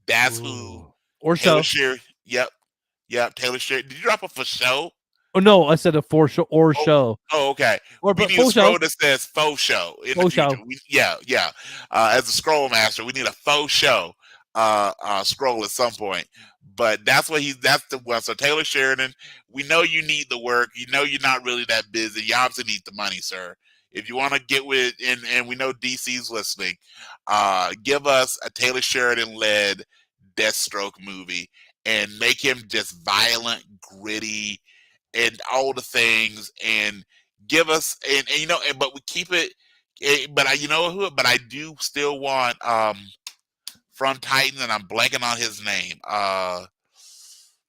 that's who Ooh. Or Taylor show. Sheridan. Yep. Taylor Sheridan. Did you drop a for show? Oh no, I said a for show or Oh, show. okay. Or We but need a full show. scroll that says faux show in the Full future. show. Yeah. As a scroll master, we need a faux show scroll at some point. But that's the one. So Taylor Sheridan, we know you need the work. You know you're not really that busy. You obviously need the money, sir. If you want to get with and we know DC's listening, give us a Taylor Sheridan led Deathstroke movie. and make him just violent, gritty, and all the things, and give us and you know, but we keep it. But I, you know who? But I do still want from Titans, and I'm blanking on his name.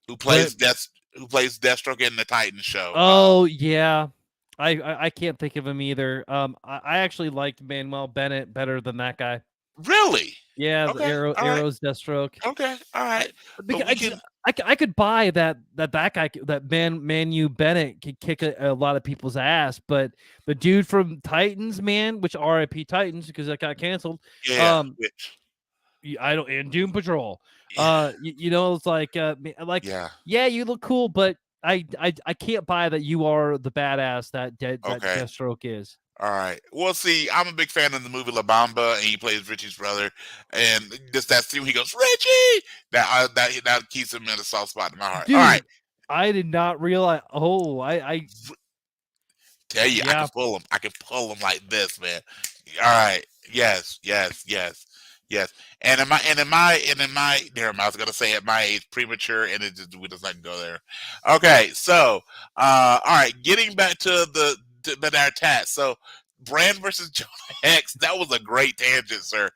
Who plays Brent. Death? Who plays Deathstroke in the Titans show? Oh yeah. I can't think of him either. I actually liked Manuel Bennett better than that guy. Really? Yeah, the Okay. All right. Arrows Deathstroke. Okay. All right. But Because we can. I could buy that guy, that Manu Bennett could kick a lot of people's ass, but the dude from Titans, man, which RIP Titans because that got canceled. Yeah. Which. I don't, and Doom Patrol. Yeah. You know, it's like Yeah. yeah, you look cool, but I can't buy that you are the badass that Okay. Deathstroke is. All right. Well, see, I'm a big fan of the movie La Bamba, and he plays Richie's brother. And just that scene, he goes, Richie. That keeps him in a soft spot in my heart. All right. Dude, I did not realize. Oh, I Tell you, I yeah. can pull him. I can pull him like this, man. All right. Yes. Yes. Yes. Yes. And in my never mind, I was gonna say at my age, premature, and it just we just not go there. Okay, so all right, getting back to our task. So Brand versus Jonah Hex, that was a great tangent, sir.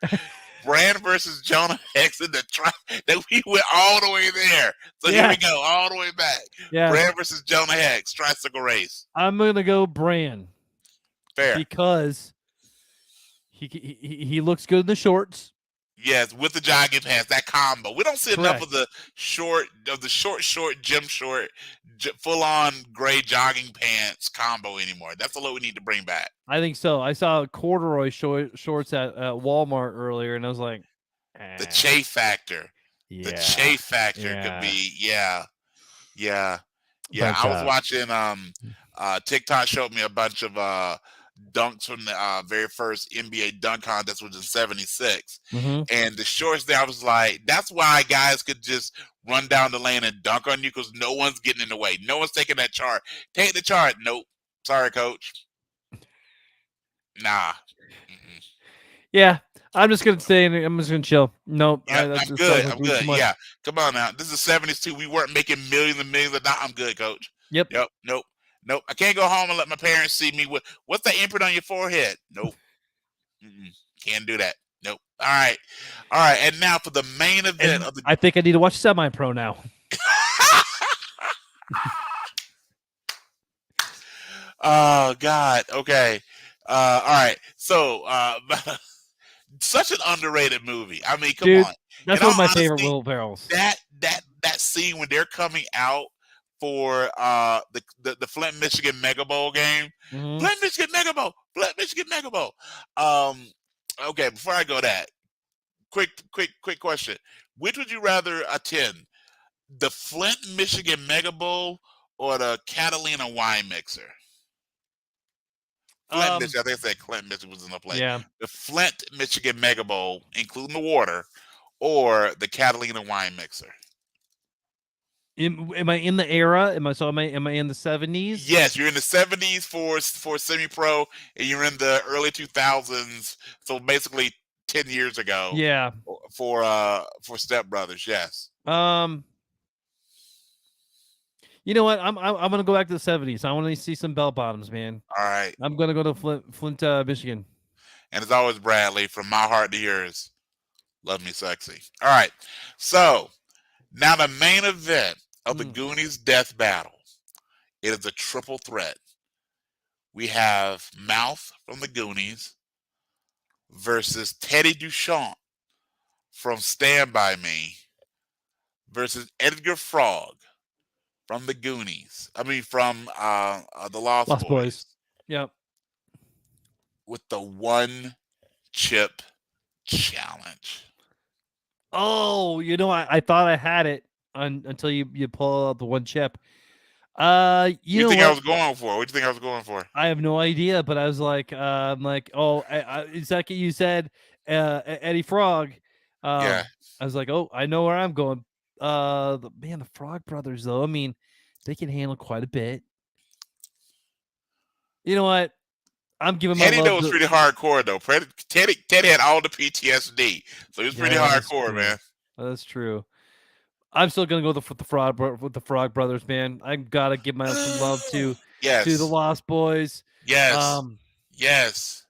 Brand versus Jonah Hex in the that we went all the way there. So here we Yes. go, all the way back. Yes. Brand versus Jonah Hex, tricycle race. I'm gonna go Bran Fair. because he looks good in the shorts. Yes, with the jogging pants, that combo. We don't see enough Correct. of the short, gym short, full on gray jogging pants combo anymore. That's a lot we need to bring back. I think so. I saw corduroy shorts at Walmart earlier, and I was like, The chafe factor. The chafe factor could be, yeah. But, I was watching TikTok showed me a bunch of dunks from the very first NBA dunk contest, which is '76. mhm. And the shorts there, I was like, that's why guys could just run down the lane and dunk on you because no one's getting in the way. No one's taking that chart. Take the chart. Nope. Sorry, coach. Nah. Mm-mm. Yeah, I'm just gonna stay. I'm just gonna chill. Nope. Yeah, I'm good. I'm good. Yeah. Come on now. This is '70s too. We weren't making millions and millions of dollars. I'm good, coach. Yep. Nope. I can't go home and let my parents see me with what's that imprint on your forehead? Nope. Can't do that. Nope. All right. And now for the main event of the. I think I need to watch Semi Pro now. Oh God. Okay. All right. So, such an underrated movie. I mean, come Dude, on. that's In one of all my favorite honesty, wheelbarrows. That scene when they're coming out for the Flint, Michigan Mega Bowl game. Mhm. Flint, Michigan Mega Bowl. Okay, before I go that, quick question. Which would you rather attend? The Flint, Michigan Mega Bowl or the Catalina wine mixer? Flint, Michigan. I think I said Clinton, Michigan was in the play. Yeah. The Flint, Michigan Mega Bowl, including the water, or the Catalina wine mixer. Am I in the era? Am I in the 70s? Yes, you're in the 70s for semi-pro, and you're in the early 2000s. So basically 10 years ago. Yeah. For Step Brothers, yes. You know what? I'm gonna go back to the 70s. I want to see some bell bottoms, man. All right. I'm gonna go to Flint, Michigan. And as always, Bradley, from my heart to yours, love me sexy. All right. So now the main event of the Goonies death battle. It is a triple threat. We have Mouth from the Goonies versus Teddy Duchamp from Stand By Me versus Edgar Frog from the Goonies. I mean, from the Lost Boys. Yep. With the one chip challenge. Oh, you know, I thought I had it until you pull out the one chip. You know think what? I was going for? What do you think I was going for? I have no idea, but I was like, oh, exactly. You said Eddie Frog. Yeah. I was like, oh, I know where I'm going. The Frog Brothers, though. I mean, they can handle quite a bit. You know what? I'm giving Teddy my love was pretty hardcore though. Teddy had all the PTSD, so he was pretty hardcore, man. That's true. I'm still gonna go with the Frog Brothers, man. I gotta give some love to the Yes. Lost Boys. Yes. Um, Yes.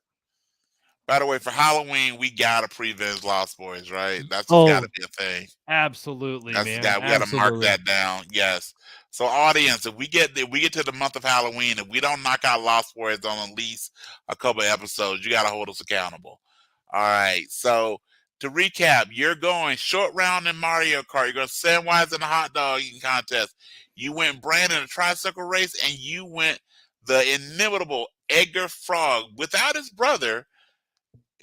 By the way, for Halloween, we gotta prevent Lost Boys, right? That's just gotta oh, be a thing. absolutely, That's man, got we gotta mark absolutely. that down. Yes. So audience, if we get to the month of Halloween, if we don't knock out Lost Boys on at least a couple of episodes, you gotta hold us accountable. All right. So to recap, you're going short round in Mario Kart. You're going Samwise in the hot dog eating contest. You went Brandon in a tricycle race, and you went the inimitable Edgar Frog without his brother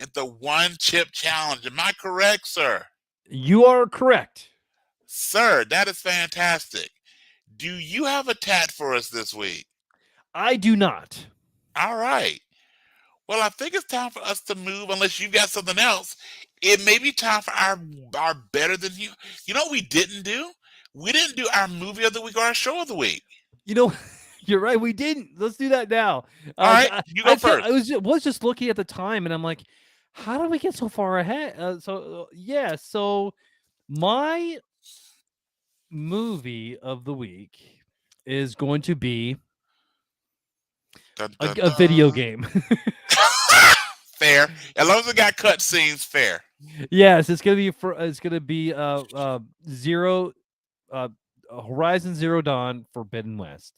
at the one chip challenge. Am I correct, sir? You are correct. Sir, that is fantastic. Do you have a tat for us this week? I do not. All right. Well, I think it's time for us to move. Unless you've got something else, it may be time for our better than you. You know what we didn't do? We didn't do our movie of the week or our show of the week. You know, you're right. We didn't. Let's do that now. All right, you go I first. was just looking at the time, and I'm like, how did we get so far ahead? Yeah. So my movie of the week is going to be Dun, dun, a video dun. game. Fair. As long as it got cut scenes, fair. Yes, it's gonna be zero Horizon Zero Dawn Forbidden West.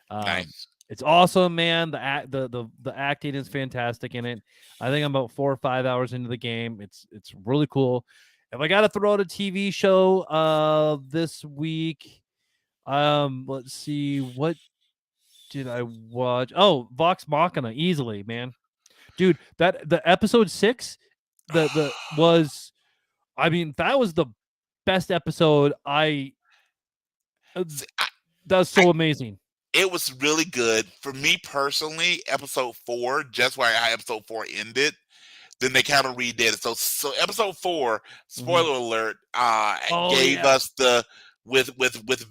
Nice. It's awesome, man. The acting is fantastic in it. I think I'm about 4 or 5 hours into the game. It's really cool. If I got to throw out a TV show this week, let's see, what did I watch? Oh, Vox Machina, easily, man. Dude, that the episode 6 the was, I mean, that was the best episode. See, That's I, so amazing. it was really good for me personally. Episode 4, just where how episode 4 ended. Then they kind of redid it. So episode 4, Mhm. spoiler alert, Oh gave yeah. us the with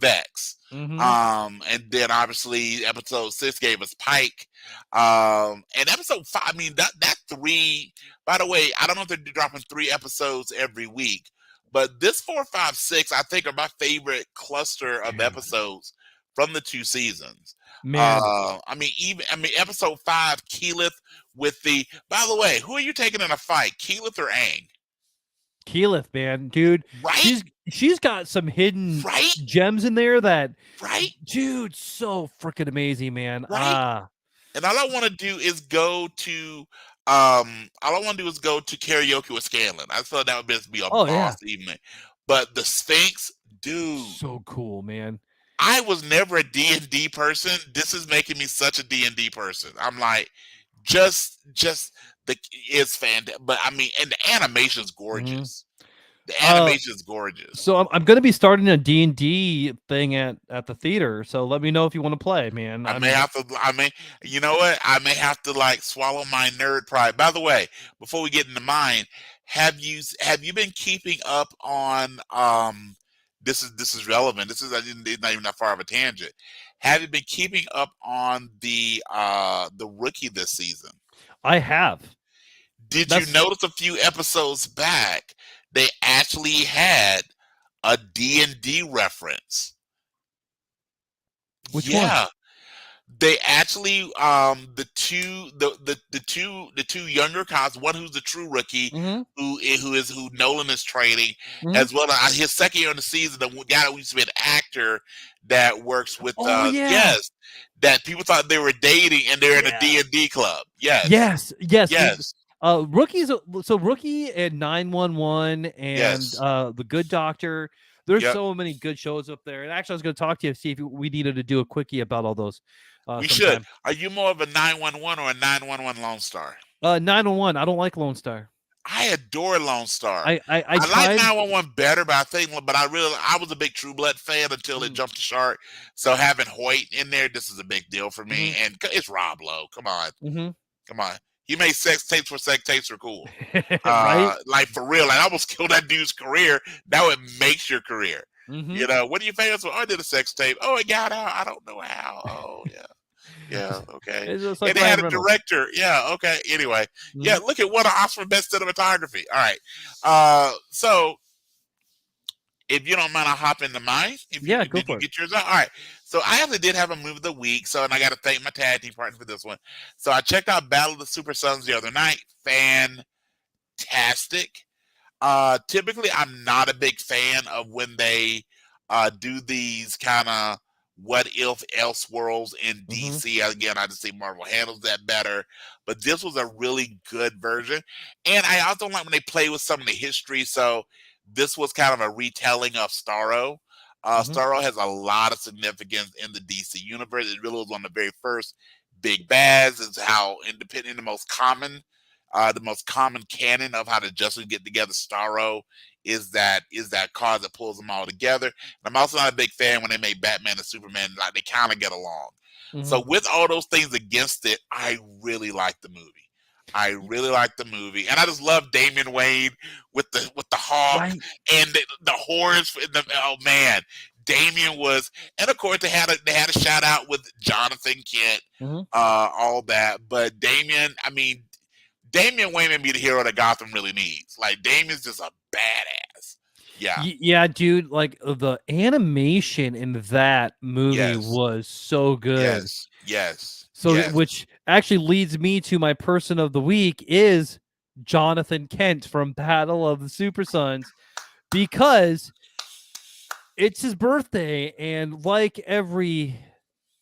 Vex. Mhm. And then obviously episode 6 gave us Pike. And episode 5, I mean that 3, by the way, I don't know if they're dropping 3 episodes every week, but this 4, 5, 6, I think are my favorite cluster of Dude, episodes from the 2 seasons. man. I mean episode 5, Keyleth with the, by the way, who are you taking in a fight, Keyleth or Aang? Keyleth, man, dude, Right? she's got some hidden Right? gems in there that, Right? dude, so freaking amazing, man. Right? And all I want to do is go to all I want to do is go to karaoke with Scanlan. I thought that would just be a Oh boss yeah, evening. But the Sphinx, dude, so cool, man. I was never a D&D person. This is making me such a D&D person. I'm like, just the it's fantastic. But I mean, and the animation's Mhm. gorgeous. The animation's gorgeous. So I'm gonna be starting a D&D thing at the theater. So let me know if you want to play, man. I may have to. I may, you know what? I may have to like swallow my nerd pride. By the way, before we get into mine, have you been keeping up on? This is relevant. This is it's not even that far of a tangent. Have you been keeping up on the rookie this season? I have. Did you That's notice a few episodes back they actually had a D&D reference? which one? Yeah. They actually the two younger cops, one who's the true rookie, Mhm. who Nolan is training, Mhm. as well as his second year in the season, the guy that used to be an actor that works with Oh yeah. yes, that people thought they were dating and they're in a Yeah. D&D club. Yes. Yes. Yes. Rookies. So Rookie and 911 and Yes. the Good Doctor. There's Yep. so many good shows up there. And actually, I was going to talk to you, see if we needed to do a quickie about all those We should. sometime. Are you more of a 911 or a 911 Lone Star? 911. I don't like Lone Star. I adore Lone Star. I I like tried. 911 better, but I was a big True Blood fan until it Mhm. jumped the shark. So having Hoyt in there, this is a big deal for me. Mhm. And it's Rob Lowe. Come on, Mhm. come on. He made sex tapes where sex tapes were cool. Right. Like for real. Like I almost killed that dude's career. That would makes your career. Mhm. What are you famous for? Oh, I did a sex tape. Oh, it got out. I don't know how. Oh, yeah. Yeah, okay. It's just And like they had Ryan a Reynolds. director. Yeah, okay. Anyway, yeah, Mhm. look at what an Oscar for best cinematography. All right. So If you don't mind, I'll hop into mine. If you Yeah, go did you for it. get yours out? All right. So I actually did have a movie of the week. So and I got to thank my tag team partner for this one. So I checked out Battle of the Super Sons the other night. Fantastic. Typically, I'm not a big fan of when they do these kind of what if else worlds in Mm-hmm. DC. Again, I just think Marvel handles that better. But this was a really good version. And I also like when they play with some of the history. So this was kind of a retelling of Starro. Mm-hmm. Starro has a lot of significance in the DC universe. It really was one of the very first big bads. It's how independent the most common canon of how the Justice get together. Starro is that cause that pulls them all together. And I'm also not a big fan when they make Batman and Superman like they kind of get along. Mm-hmm. So with all those things against it, I really like the movie. I really like the movie, and I just love Damian Wayne with the hawk Right. and the horns. Oh man, Damian was, and of course they had a shout out with Jonathan Kent, Mm-hmm. all that. But Damian, I mean, Damian Wayne may be the hero that Gotham really needs. Like Damian's just a badass. Yeah. Yeah, dude. Like the animation in that movie Yes. was so good. Yes. Yes. So, Yes. which actually leads me to my person of the week is Jonathan Kent from Battle of the Super Sons, because it's his birthday, and like every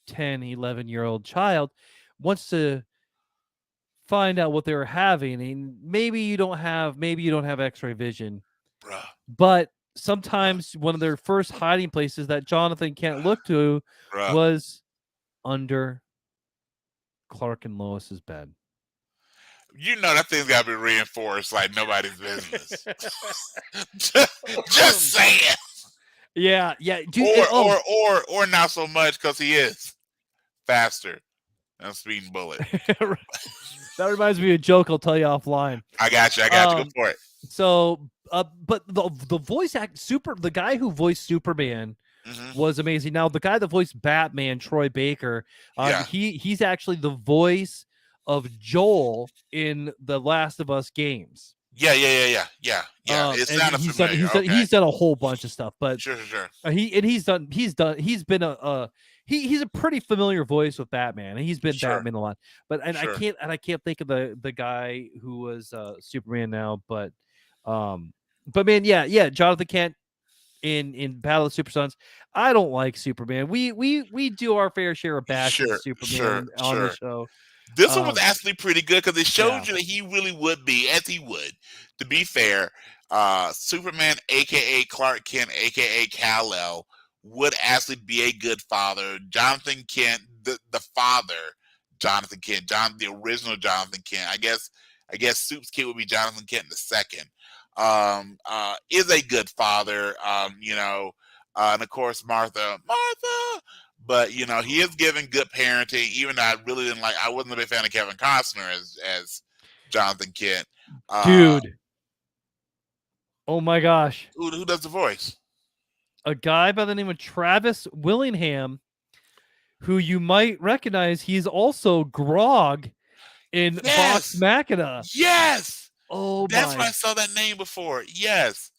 10, 11-year-old child wants to find out what they're having. And maybe you don't have x-ray vision, Bruh. but Bruh. sometimes one of their first hiding places that Jonathan Kent looked to Bruh. was under Clark and Lois's bed. You know that thing's gotta be reinforced like nobody's business. Just saying. Yeah, dude. Or not so much because he is faster than a speeding bullet. That reminds me of a joke I'll tell you offline. I got you. Go for it. So, but the voice the guy who voiced Superman was amazing. Now, the guy that voiced Batman, Troy Baker, Yeah. he's actually the voice of Joel in the Last of Us games. Yeah. It And sounded familiar. he's done a whole bunch of stuff, but Sure. he's been he's a pretty familiar voice with Batman, and he's been Sure. Batman a lot. But Sure. I can't think of the guy who was Superman now, but man, yeah, Jonathan Kent in Battle of Super Sons. I don't like Superman. We do our fair share of bashing Superman on the show. This one was actually pretty good because it showed Yeah. you that he really would be, as he would. To be fair, Superman, aka Clark Kent, aka Kal-El, would actually be a good father. Jonathan Kent, the father, Jonathan Kent, the original Jonathan Kent. I guess Soup's kid would be Jonathan Kent the second. Is a good father. And of course Martha. But he is giving good parenting. Even though I wasn't a big fan of Kevin Costner as Jonathan Kent. Dude. Oh my gosh. Who does the voice? A guy by the name of Travis Willingham, who you might recognize. He's also Grog in Vox Machina. Yes. Oh, that's why I saw that name before. Yes.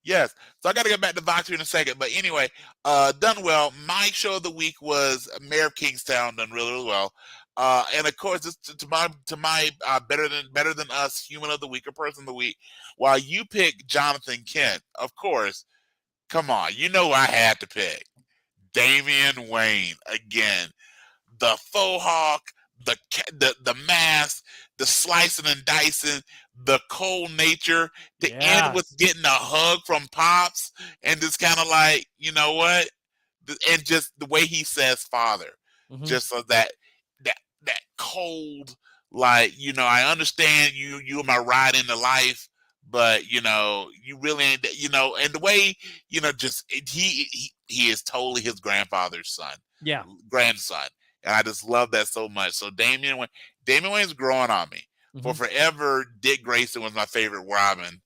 So I got to get back to Vox in a second. But anyway, done well. My show of the week was Mayor of Kingstown, done really, really well. And of course, this, to my better than us human of the week or person of the week. While you pick Jonathan Kent, of course, come on, you know I had to pick Damian Wayne again. The faux hawk, the mask, the slicing and dicing, the cold nature, to end with getting a hug from Pops, and just kind of like, you know what, and just the way he says father, just so that cold, like, I understand you are my ride into life, but you really ain't, and the way, just he is totally his grandfather's son, grandson. And I just love that so much. So Damian Wayne's growing on me. For forever, Dick Grayson was my favorite Robin.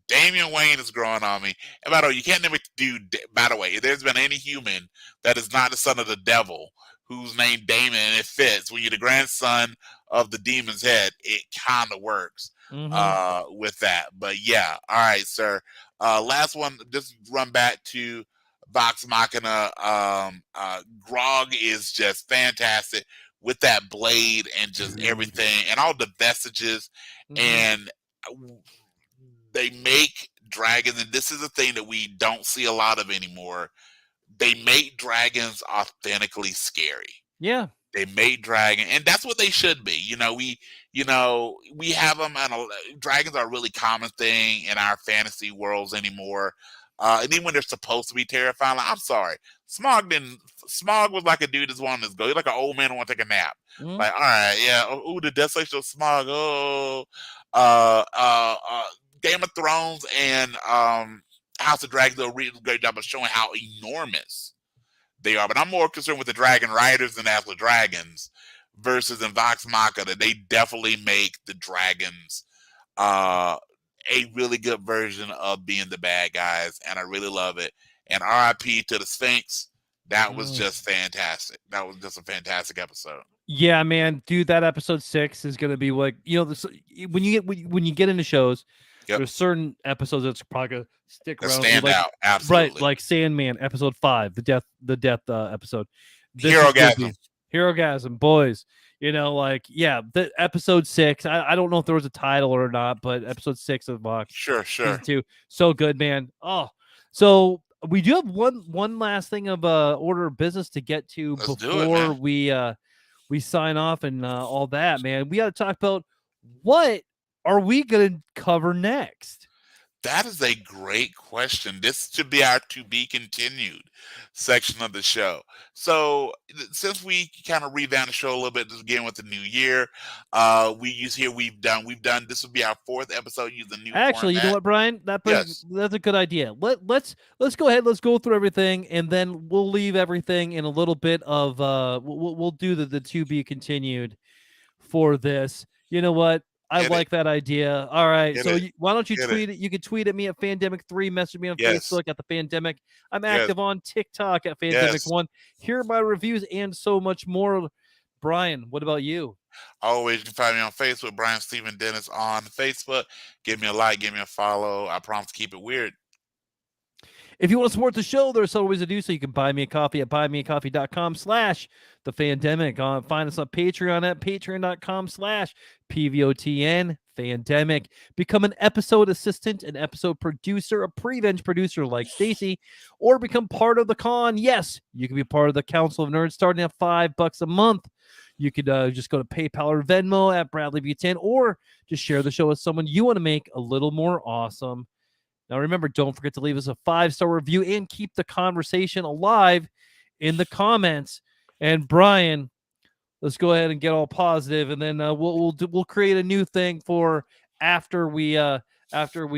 Damian Wayne is growing on me. And by the way, you can't never do. By the way, if there's been any human that is not the son of the devil who's named Damon, and it fits when you're the grandson of the demon's head, it kind of works with that. But yeah, all right, sir. Last one, just run back to Vox Machina. Grog is just fantastic with that blade and just Dude. everything and all the vestiges. Mhm. And they make dragons, and this is a thing that we don't see a lot of anymore. They make dragons authentically scary. Yeah. They made dragon, and that's what they should be. We have them, and dragons are a really common thing in our fantasy worlds anymore. And even when they're supposed to be terrifying, like, I'm sorry, Smog didn't. Smog was like a dude that's wanting to go. He's like an old man who want to take a nap. Mhm. Like, all right, yeah. Oh, the desolation of Smog. Oh, uh, uh, uh, Game of Thrones and House of Dragons do a really great job of showing how enormous they are. But I'm more concerned with the dragon riders than actual dragons versus in Vox Machina that they definitely make the dragons a really good version of being the bad guys, and I really love it. And RIP to the Sphinx. That was Mm. just fantastic. That was just a fantastic episode. Yeah, man, dude, that episode 6 is gonna be like, when you get into shows, Yep. there's certain episodes that's probably gonna stick That around with you, stand like out. right, Absolutely. like Sandman, episode 5, the death episode. This is gonna be Herogasm. Herogasm, boys. The episode 6. I don't know if there was a title or not, but episode 6 of Vox Sure. season 2, so good, man. Oh, so we do have one last thing of order of business to get to Let's do it, man. before we sign off and all that, man. We got to talk about what are we going to cover next? That is a great question. This should be our to be continued section of the show. So, since we kind of revamped the show a little bit, just again with the new year, we've done. This will be our 4th episode using the new Actually, you know format. what, Brian? Yes. That's a good idea. Let's go ahead. Let's go through everything, and then we'll leave everything in a little bit of we'll do the to be continued for this. You know what? I Get it. like that idea. All right. Get So it. why don't you Get tweet it? You can tweet at me at Fandemic3, message me on Yes. Facebook at the Fandemic. I'm Yes. active on TikTok at Yes. Fandemic1. Here are my reviews and so much more. Brian, what about you? Always, you can find me on Facebook, Brian Stephen Dennis on Facebook. Give me a like, give me a follow. I promise to keep it weird. If you want to support the show, there's always ways to do so. You can buy me a coffee at buymeacoffee.com/thefandemic. Find us on Patreon at patreon.com/PVOTN Fandemic. Become an episode assistant, an episode producer, a Prevenge producer like Stacy, or become part of the con. Yes, you can be part of the Council of Nerds starting at $5 a month. You could just go to PayPal or Venmo at Bradley B10, or just share the show with someone you want to make a little more awesome. Now, remember, don't forget to leave us a 5-star review and keep the conversation alive in the comments. And Brian, let's go ahead and get all positive, and then we'll create a new thing for after we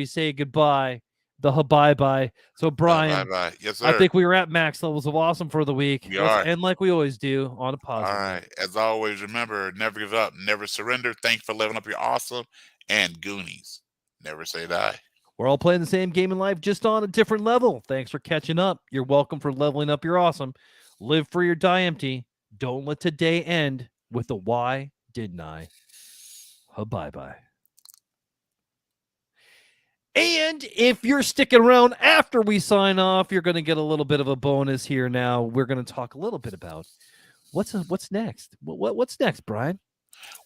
say goodbye, the bye. So, Brian, Bye. Yes, sir. I think we were at max levels of awesome for the week. We Let's are. end like we always do on a positive. All right. As always, remember, never give up, never surrender. Thank you for living up your awesome, and Goonies never say die. We're all playing the same game in life, just on a different level. Thanks for catching up. You're welcome for leveling up your awesome. Live free or die empty. Don't let today end with a why didn't I? Bye-bye. And if you're sticking around after we sign off, you're going to get a little bit of a bonus here now. We're going to talk a little bit about what's next. What's next, Brian?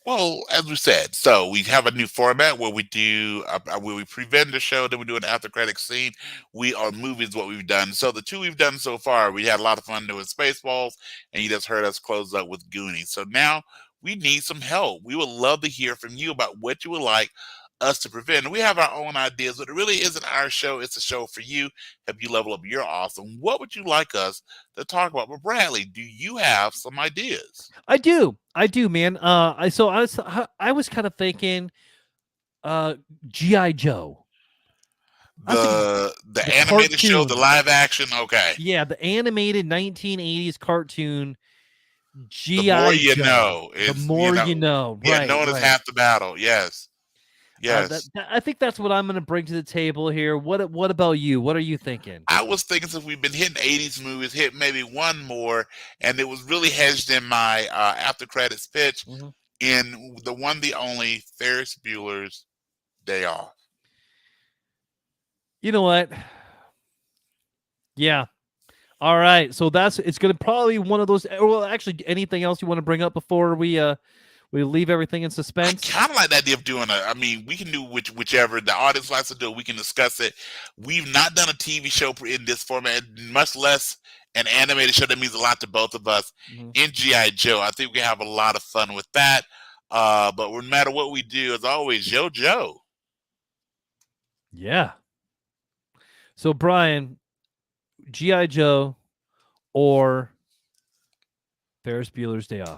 Well, as we said, so we have a new format where we do where we prevent the show, then we do an after credit scene. We are movies what we've done. So the 2 we've done so far, we had a lot of fun doing Spaceballs, and you just heard us close up with Goonies. So now we need some help. We would love to hear from you about what you would like us to prevent. We have our own ideas, but it really isn't our show. It's a show for you. Help you level up your awesome. What would you like us to talk about? But Bradley, do you have some ideas? I do, man. I was kind of thinking, G.I. Joe. The animated show, the live action. Okay. Yeah, the animated 1980s cartoon. G.I. The more you Joe. know. The more you know. Yeah, right, knowing is half the battle. Yes. I think that's what I'm going to bring to the table here. What about you? What are you thinking? I was thinking since we've been hitting 80s movies, hit maybe one more, and it was really hedged in my after credits pitch in the one, the only Ferris Bueller's Day Off. You know what? Yeah. All right. So it's going to probably one of those. Well, actually, anything else you want to bring up before we leave everything in I suspense? kind of like the idea of doing I mean, we can do whichever the audience likes to do. We can discuss it. We've not done a TV show in this format, much less an animated show that means a lot to both of us. Mhm. In G.I. Joe, I think we can have a lot of fun with that. But no matter what we do, as always, Yo Joe. Yeah. So Brian, GI Joe or Ferris Bueller's Day Off?